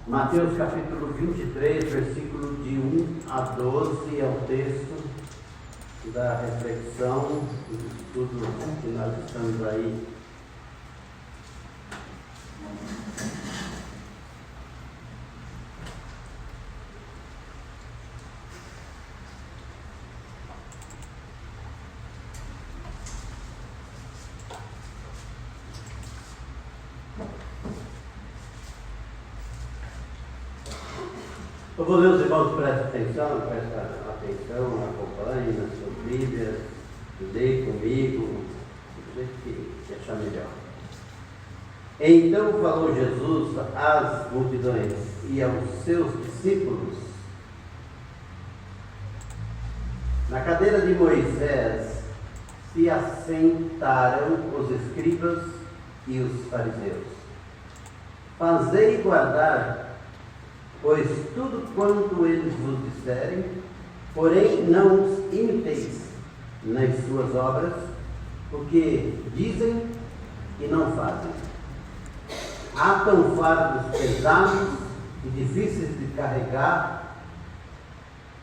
Mateus capítulo 23, versículo de 1 a 12, é o texto da reflexão, do estudo que nós estamos aí. Eu vou ler, os irmãos, prestem atenção, acompanhem nas suas Bíblias, leia comigo, do jeito que achar melhor. Então falou Jesus às multidões e aos seus discípulos: na cadeira de Moisés se assentaram os escribas e os fariseus. Fazei guardar, pois tudo quanto eles vos disserem, porém não os imiteis nas suas obras, porque dizem e não fazem. Atam fardos pesados e difíceis de carregar,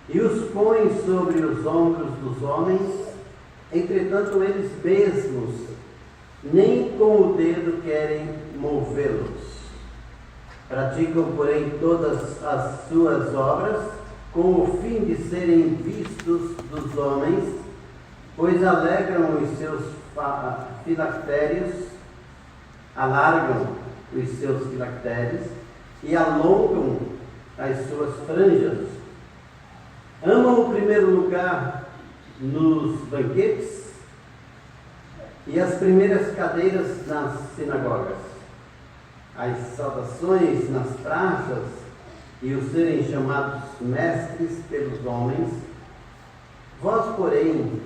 e os põem sobre os ombros dos homens, entretanto eles mesmos nem com o dedo querem movê-los. Praticam, porém, todas as suas obras com o fim de serem vistos dos homens, pois alegram os seus filactérios, alargam os seus filactérios e alongam as suas franjas. Amam o primeiro lugar nos banquetes e as primeiras cadeiras nas sinagogas, as saudações nas praças e os serem chamados mestres pelos homens. Vós, porém,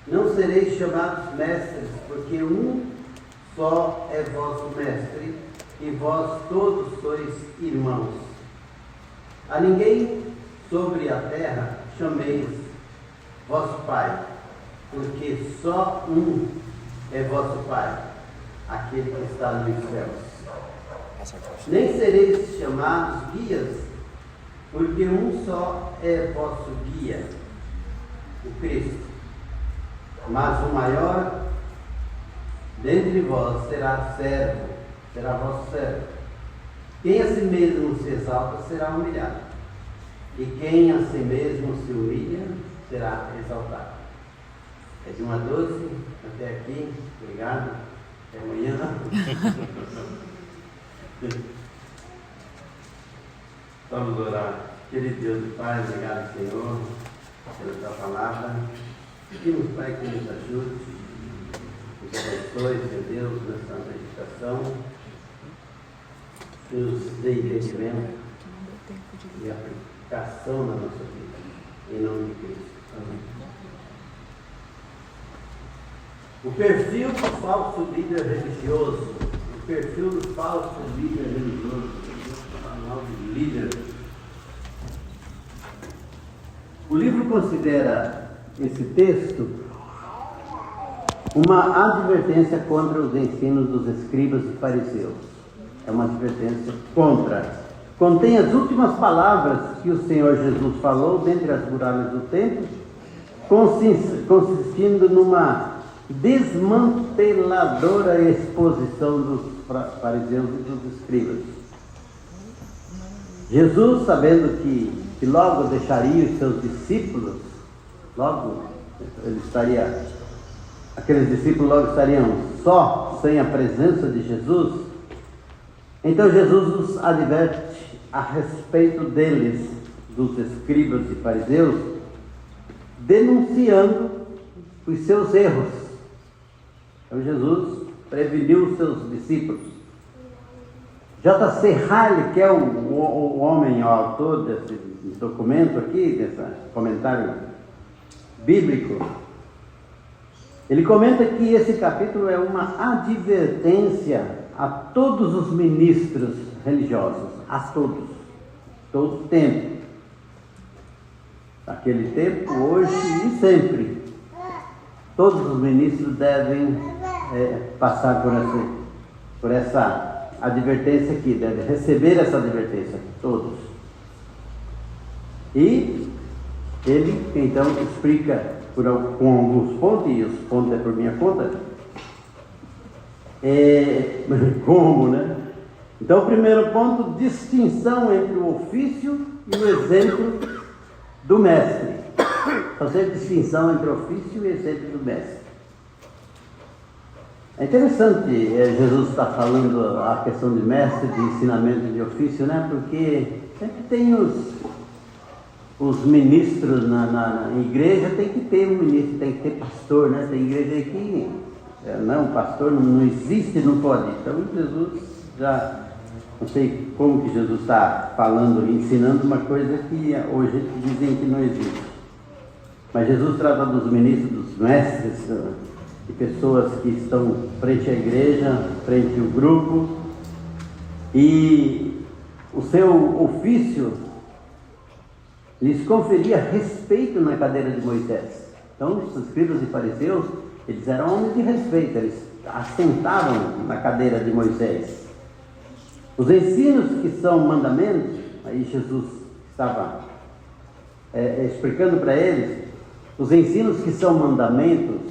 não sereis chamados mestres, porque um só é vosso mestre, e vós todos sois irmãos. A ninguém sobre a terra chameis vosso Pai, porque só um é vosso Pai, aquele que está nos céus. Nem sereis chamados guias, porque um só é vosso guia, o Cristo. Mas o maior dentre vós será servo, será vosso servo. Quem a si mesmo se exalta será humilhado, e quem a si mesmo se humilha será exaltado. É de 1 a 12, até aqui, obrigado, até amanhã. Vamos orar. Querido Deus e Pai, obrigado, Senhor, pela tua palavra. Pedimos, Pai, que nos ajude, nos abençoe, Senhor Deus, nessa meditação, que nos dê entendimento e aplicação na nossa vida. Em nome de Cristo. Amém. O perfil do falso líder religioso. O perfil do falso líder religioso. O líder. O livro considera esse texto uma advertência contra os ensinos dos escribas e fariseus. É uma advertência contra. Contém as últimas palavras que o Senhor Jesus falou dentre as muralhas do templo, consistindo numa desmanteladora exposição dos fariseus e dos escribas. Jesus, sabendo que logo deixaria os seus discípulos, aqueles discípulos logo estariam só, sem a presença de Jesus, então Jesus nos adverte a respeito deles, dos escribas e fariseus, denunciando os seus erros. Então Jesus preveniu os seus discípulos. J.C. Ryle, que é o homem, o autor desse documento aqui, desse comentário bíblico, ele comenta que esse capítulo é uma advertência a todos os ministros religiosos, a todos, todo tempo. Naquele tempo, hoje e sempre, todos os ministros devem passar por essa advertência aqui, deve receber essa advertência, todos. E ele então explica com alguns pontos, e os pontos é por minha conta, como, né? Então, o primeiro ponto, distinção entre o ofício e o exemplo do mestre. Fazer distinção entre o ofício e o exemplo do mestre. É interessante, Jesus está falando a questão de mestre, de ensinamento de ofício, né? Porque sempre tem os ministros na igreja, tem que ter um ministro, tem que ter pastor, né? Tem igreja aí que não, pastor não existe, não pode. Então Jesus já, não sei como que Jesus está falando, ensinando uma coisa que hoje dizem que não existe. Mas Jesus trata dos ministros, dos mestres, de pessoas que estão frente à igreja, frente ao grupo, e o seu ofício lhes conferia respeito na cadeira de Moisés. Então, os escribas e fariseus, eles eram homens de respeito, eles assentavam na cadeira de Moisés. Os ensinos que são mandamentos, aí Jesus estava explicando para eles, os ensinos que são mandamentos,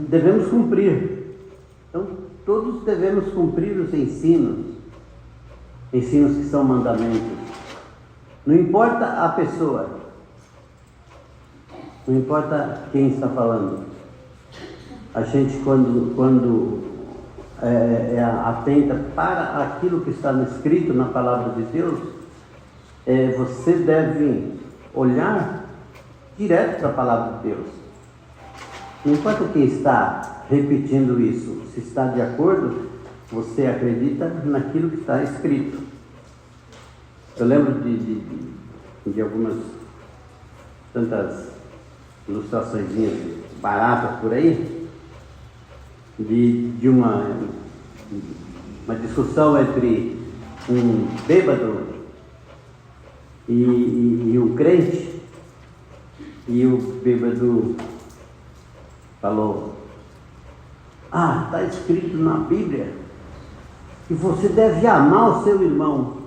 devemos cumprir. Então, todos devemos cumprir os ensinos que são mandamentos. Não importa a pessoa, não importa quem está falando. A gente, quando atenta para aquilo que está escrito na palavra de Deus, você deve olhar direto para a palavra de Deus. Não importa quem está repetindo isso, se está de acordo, você acredita naquilo que está escrito. Eu lembro de algumas tantas ilustrações baratas por aí, de uma discussão entre um bêbado e um crente, e o bêbado falou: está escrito na Bíblia que você deve amar o seu irmão.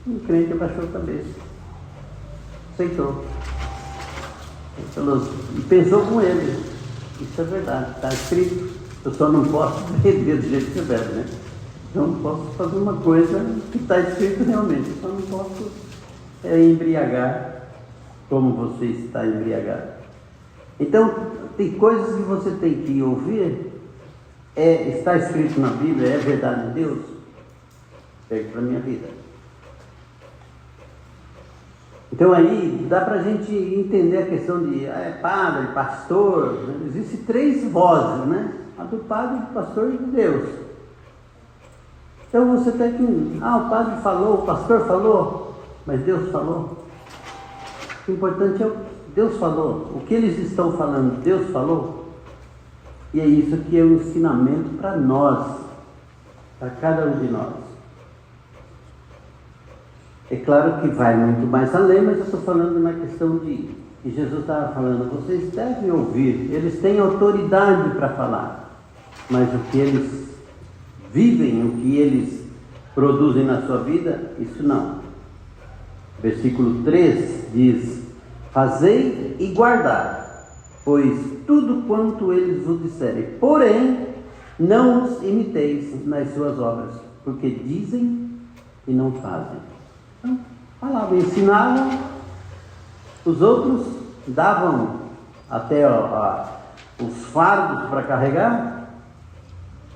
O crente abaixou a cabeça, aceitou, e pensou com ele: isso é verdade, está escrito, eu só não posso beber do jeito que você bebe, né? Eu não posso fazer uma coisa que está escrito realmente, eu só não posso embriagar como você está embriagado. Então, tem coisas que você tem que ouvir, está escrito na Bíblia, é verdade de Deus, pega para a minha vida. Então aí dá para a gente entender a questão de padre, pastor, né? Existem 3 vozes, né? A do padre, do pastor e de Deus. Então você tem que, o padre falou, o pastor falou, mas Deus falou. O importante é Deus falou. O que eles estão falando, Deus falou. E é isso que é um ensinamento para nós, para cada um de nós. É claro que vai muito mais além, mas eu estou falando na questão de que Jesus estava falando, vocês devem ouvir, eles têm autoridade para falar, mas o que eles vivem, o que eles produzem na sua vida, isso não. Versículo 3 diz: fazei e guardai, pois tudo quanto eles vos disserem, porém não os imiteis nas suas obras, porque dizem e não fazem. Então, falavam, ensinavam, os outros davam até os fardos para carregar,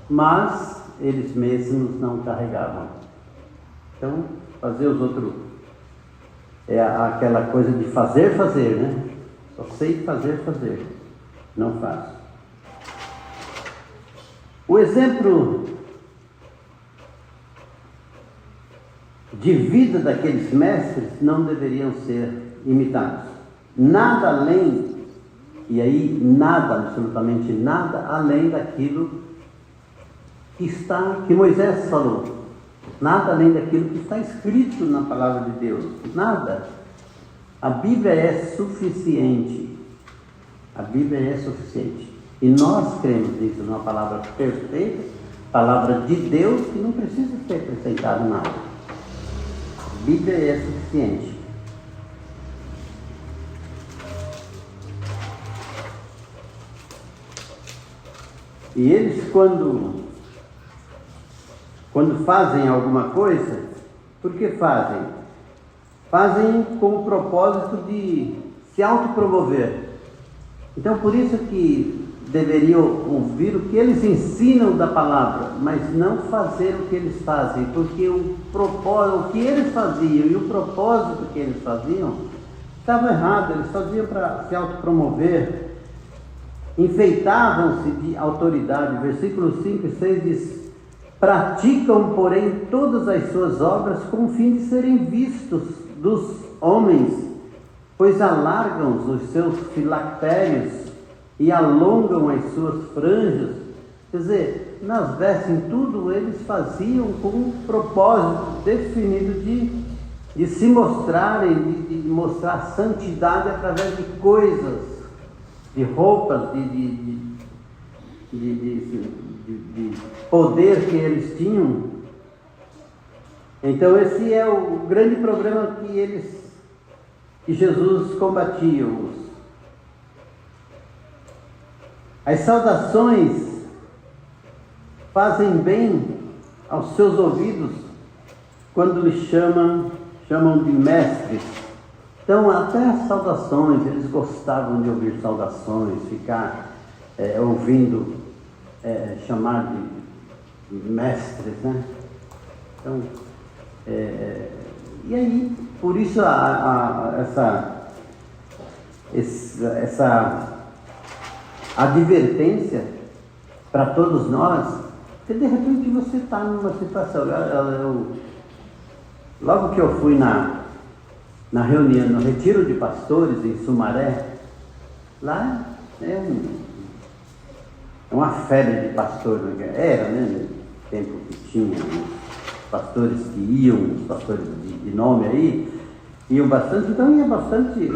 mas eles mesmos não carregavam. Então, fazer os outros, aquela coisa de fazer, né? Só sei fazer, não faço. O exemplo de vida daqueles mestres não deveriam ser imitados. Nada além, e aí nada, absolutamente nada além daquilo que Moisés falou. Nada além daquilo que está escrito na palavra de Deus. Nada. A Bíblia é suficiente. A Bíblia é suficiente. E nós cremos nisso, numa palavra perfeita, palavra de Deus, que não precisa ser acrescentado nada. A Bíblia é suficiente. E eles, quando fazem alguma coisa, por que fazem? Fazem com o propósito de se autopromover. Então, por isso que deveriam ouvir o que eles ensinam da palavra, mas não fazer o que eles fazem, porque o que eles faziam e o propósito que eles faziam estava errado. Eles faziam para se autopromover, enfeitavam-se de autoridade. Versículos 5 e 6 diz: praticam, porém, todas as suas obras com o fim de serem vistos dos homens, pois alargam os seus filactérios e alongam as suas franjas. Quer dizer, nas vestes, em tudo, eles faziam com um propósito definido de se mostrarem, de mostrar santidade através de coisas, de roupas, de poder que eles tinham. Então esse é o grande problema que Jesus combatia. As saudações fazem bem aos seus ouvidos quando lhes chamam de mestres. Então até as saudações, eles gostavam de ouvir saudações, ficar ouvindo chamar de mestres, né? Então, e aí, por isso essa advertência para todos nós, porque de repente você está numa situação. Logo que eu fui na reunião, no retiro de pastores em Sumaré, lá é uma febre de pastores, era, né, no tempo que tinha pastores que iam, os pastores de nome aí, iam bastante, então ia bastante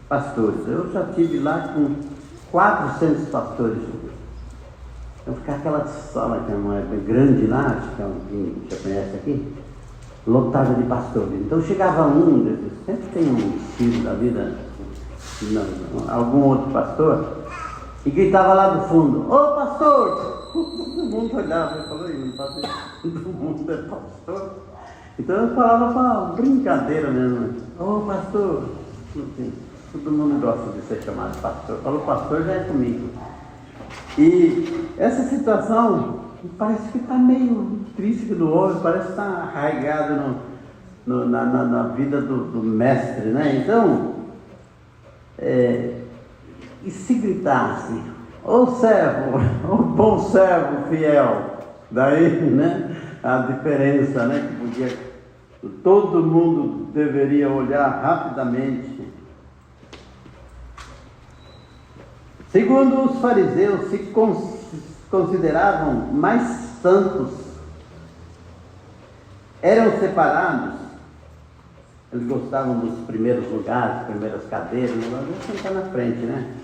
pastores. Eu já estive lá com 400 pastores. Então ficava aquela sala que é uma grande lá, acho que alguém já conhece aqui, lotada de pastores. Então chegava um desses, sempre tem um filho da vida, algum outro pastor, e gritava lá do fundo: ô pastor! Todo mundo olhava e falou: todo mundo é pastor. Então eu falava para brincadeira mesmo: ô pastor! Assim, todo mundo gosta de ser chamado pastor. Falou pastor, já é comigo. E essa situação parece que está meio triste do homem, parece que está arraigado na vida do mestre, né? Então, e se gritasse: ô servo, ô bom servo fiel, daí, né, a diferença, né, que podia, todo mundo deveria olhar rapidamente. Segundo os fariseus, se consideravam mais santos, eram separados, eles gostavam dos primeiros lugares, primeiras cadeiras, mas sentar na frente, né?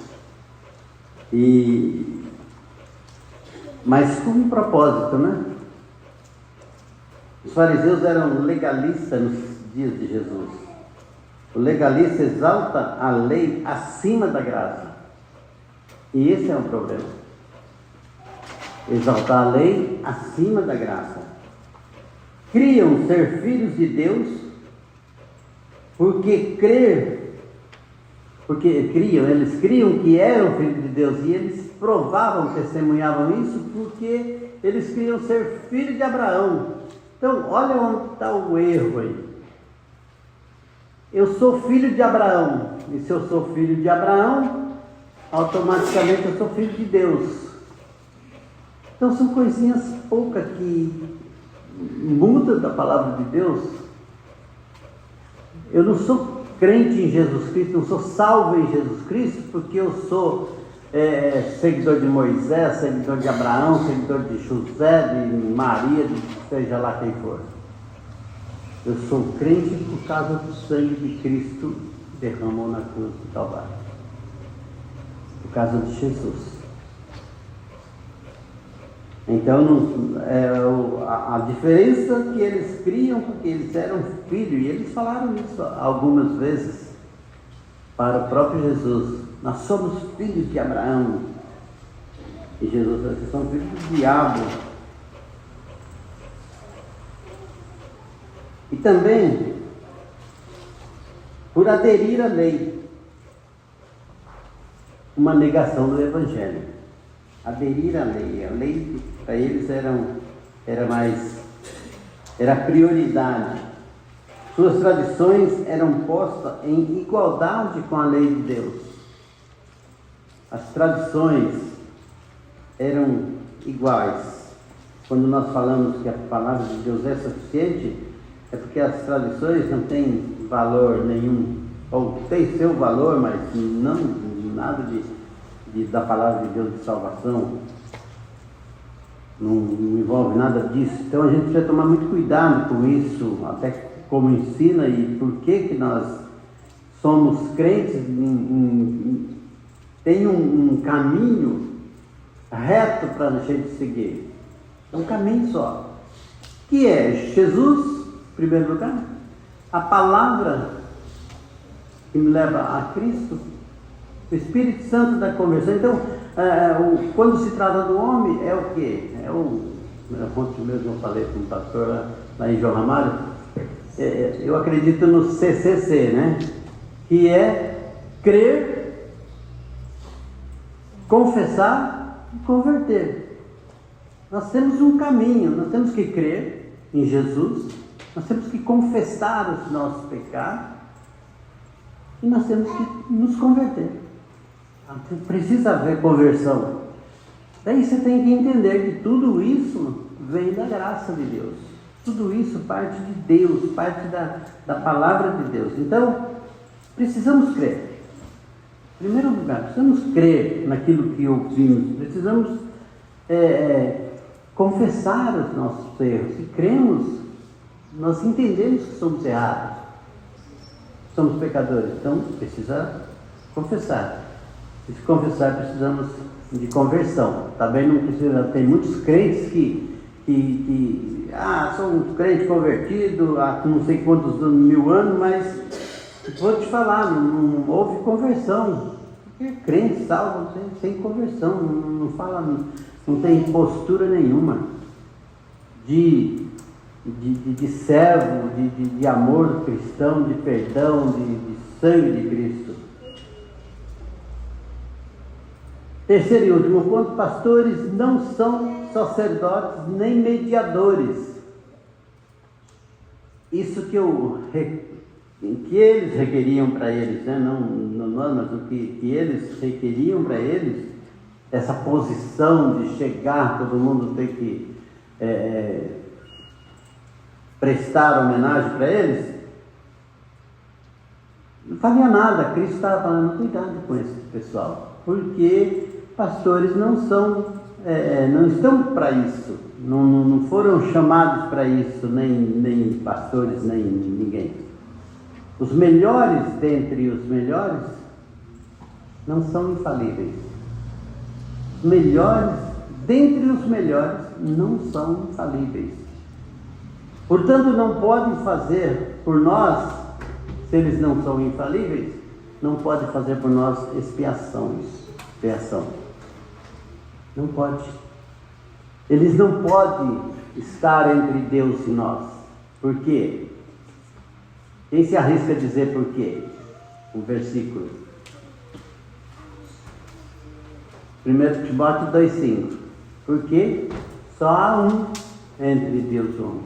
Mas com um propósito, né? Os fariseus eram legalistas nos dias de Jesus. O legalista exalta a lei acima da graça. E esse é um problema. Exaltar a lei acima da graça. Criam ser filhos de Deus porque eles criam que eram filhos de Deus, e eles provavam, testemunhavam isso porque eles queriam ser filhos de Abraão. Então, olha onde está o erro aí. Eu sou filho de Abraão, e se eu sou filho de Abraão, automaticamente eu sou filho de Deus. Então são coisinhas poucas que mudam da palavra de Deus. Eu não sou crente em Jesus Cristo, não sou salvo em Jesus Cristo porque eu sou seguidor de Moisés, seguidor de Abraão, seguidor de José, de Maria, de seja lá quem for. Eu sou crente por causa do sangue de Cristo que derramou na cruz do Calvário. Por causa de Jesus. Então, a diferença que eles criam, porque eles eram filhos, e eles falaram isso algumas vezes para o próprio Jesus: nós somos filhos de Abraão. E Jesus disse: vocês são filhos do diabo. E também por aderir à lei, uma negação do Evangelho. Aderir à lei. A lei para eles era prioridade. Suas tradições eram postas em igualdade com a lei de Deus. As tradições eram iguais. Quando nós falamos que a palavra de Deus é suficiente, é porque as tradições não têm valor nenhum, ou tem seu valor, mas não nada da palavra de Deus de salvação, não envolve nada disso. Então a gente precisa tomar muito cuidado com isso, até como ensina e por que nós somos crentes. Tem um caminho reto para a gente seguir, é um caminho só, que é Jesus, em primeiro lugar, a palavra que me leva a Cristo, o Espírito Santo da conversão. Então, quando se trata do homem, é o quê? Ontem mesmo eu falei com o pastor lá em João Ramalho, eu acredito no CCC, né? Que é crer, confessar e converter. Nós temos um caminho, nós temos que crer em Jesus, nós temos que confessar os nossos pecados e nós temos que nos converter. Precisa haver conversão. Daí você tem que entender que tudo isso vem da graça de Deus. Tudo isso parte de Deus, parte da palavra de Deus. Então, precisamos crer. Em primeiro lugar, precisamos crer naquilo que ouvimos. Precisamos confessar os nossos erros. Se cremos, nós entendemos que somos errados. Somos pecadores. Então, precisa confessar. E se confessar, precisamos de conversão. Também não precisa. Tem muitos crentes que sou um crente convertido há não sei quantos mil anos, mas vou te falar, não houve conversão. Porque crente salvo sem conversão, não fala, não tem postura nenhuma de servo, de amor cristão, de perdão, de sangue de Cristo. Terceiro e último ponto: pastores não são sacerdotes nem mediadores. Isso que eles requeriam para eles, né? Não nós, mas o que eles requeriam para eles, essa posição de chegar, todo mundo ter que prestar homenagem para eles, não valia nada. Cristo estava falando: cuidado com esse pessoal, porque pastores não estão para isso, não foram chamados para isso, nem pastores, nem ninguém. Os melhores dentre os melhores não são infalíveis. Os melhores dentre os melhores não são infalíveis. Portanto, não podem fazer por nós, se eles não são infalíveis, não podem fazer por nós expiação. Não pode. Eles não podem estar entre Deus e nós. Por quê? Quem se arrisca a dizer por quê? O versículo 1 Timóteo 2,5. Porque só há um entre Deus e o homem.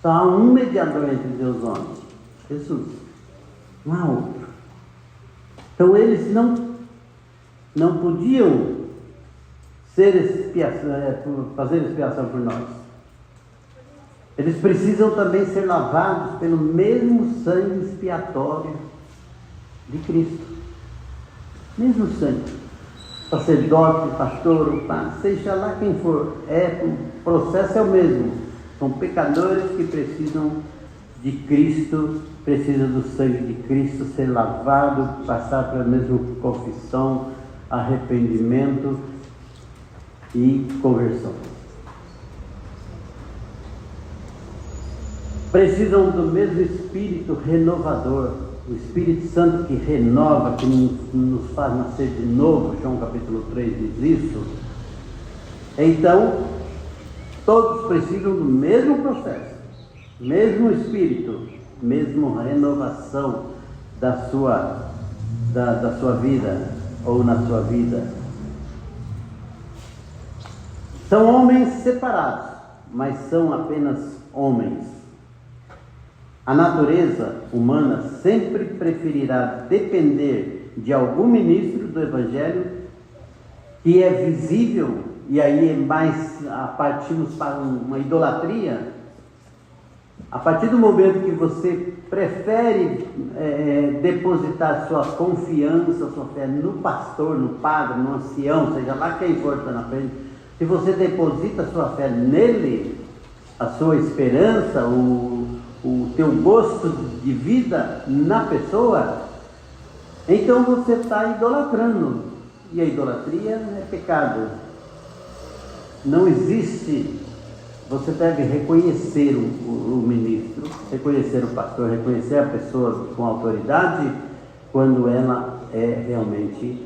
Só há um mediador entre Deus e o homem: Jesus. Não há outro. Então eles não podiam fazer expiação por nós. Eles precisam também ser lavados pelo mesmo sangue expiatório de Cristo. Mesmo sangue. Sacerdote, pastor, padre, seja lá quem for, o processo é o mesmo. São pecadores que precisam de Cristo, precisam do sangue de Cristo, ser lavado, passar pela mesma confissão, arrependimento e conversão. precisam do mesmo Espírito renovador, o Espírito Santo que renova, que nos faz nascer de novo. João capítulo 3 diz isso. Então, todos precisam do mesmo processo, mesmo Espírito, mesma renovação da sua vida, ou na sua vida. São homens separados, mas são apenas homens. A natureza humana sempre preferirá depender de algum ministro do Evangelho que é visível, e aí é mais partimos para uma idolatria. A partir do momento que você prefere depositar sua confiança, sua fé no pastor, no padre, no ancião, seja lá quem for que está na frente, se você deposita sua fé nele, a sua esperança, o teu gosto de vida na pessoa, então você está idolatrando. E a idolatria é pecado. Não existe. Você deve reconhecer o ministro, reconhecer o pastor, reconhecer a pessoa com autoridade quando ela realmente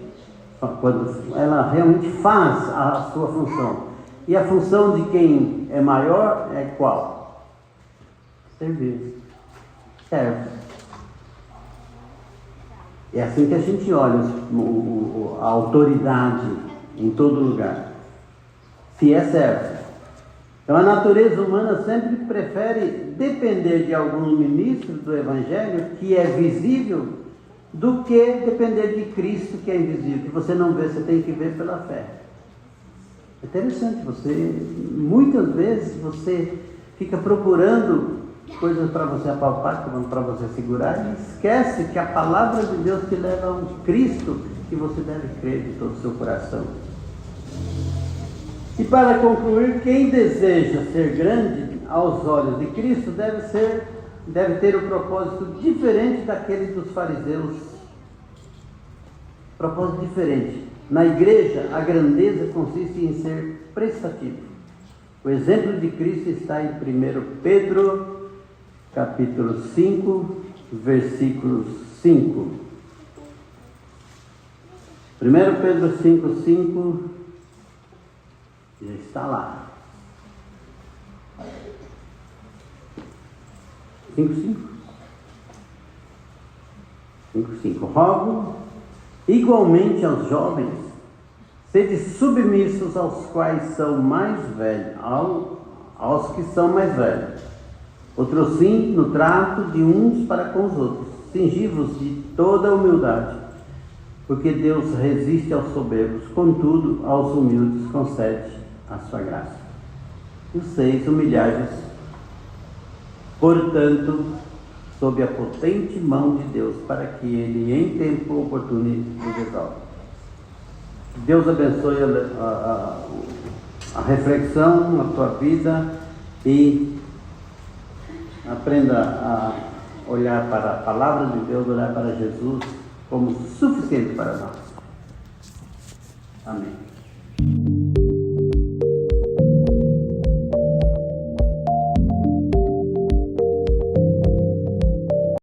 faz a sua função. E a função de quem é maior é qual? Servir. Serve. É assim que a gente olha a autoridade em todo lugar. Se é servo. Então a natureza humana sempre prefere depender de algum ministro do Evangelho que é visível do que depender de Cristo que é invisível, que você não vê, você tem que ver pela fé. É interessante, muitas vezes você fica procurando coisas para você apalpar, para você segurar, e esquece que a palavra de Deus te leva a um Cristo que você deve crer de todo o seu coração. E para concluir, quem deseja ser grande aos olhos de Cristo deve ter um propósito diferente daquele dos fariseus. Propósito diferente. Na igreja, a grandeza consiste em ser prestativo. O exemplo de Cristo está em 1 Pedro, capítulo 5, versículo 5. 1 Pedro 5, 5, já está lá. 5:5. Rogo igualmente aos jovens, sede submissos aos quais são mais velhos, aos que são mais velhos. Outro sim, no trato de uns para com os outros, cingivos de toda humildade, porque Deus resiste aos soberbos, contudo aos humildes concede a sua graça. E 6, humilhai-vos, portanto, sob a potente mão de Deus, para que Ele em tempo oportuno vos exalte. Deus abençoe a reflexão, a tua vida, e aprenda a olhar para a palavra de Deus, olhar para Jesus como suficiente para nós. Amém.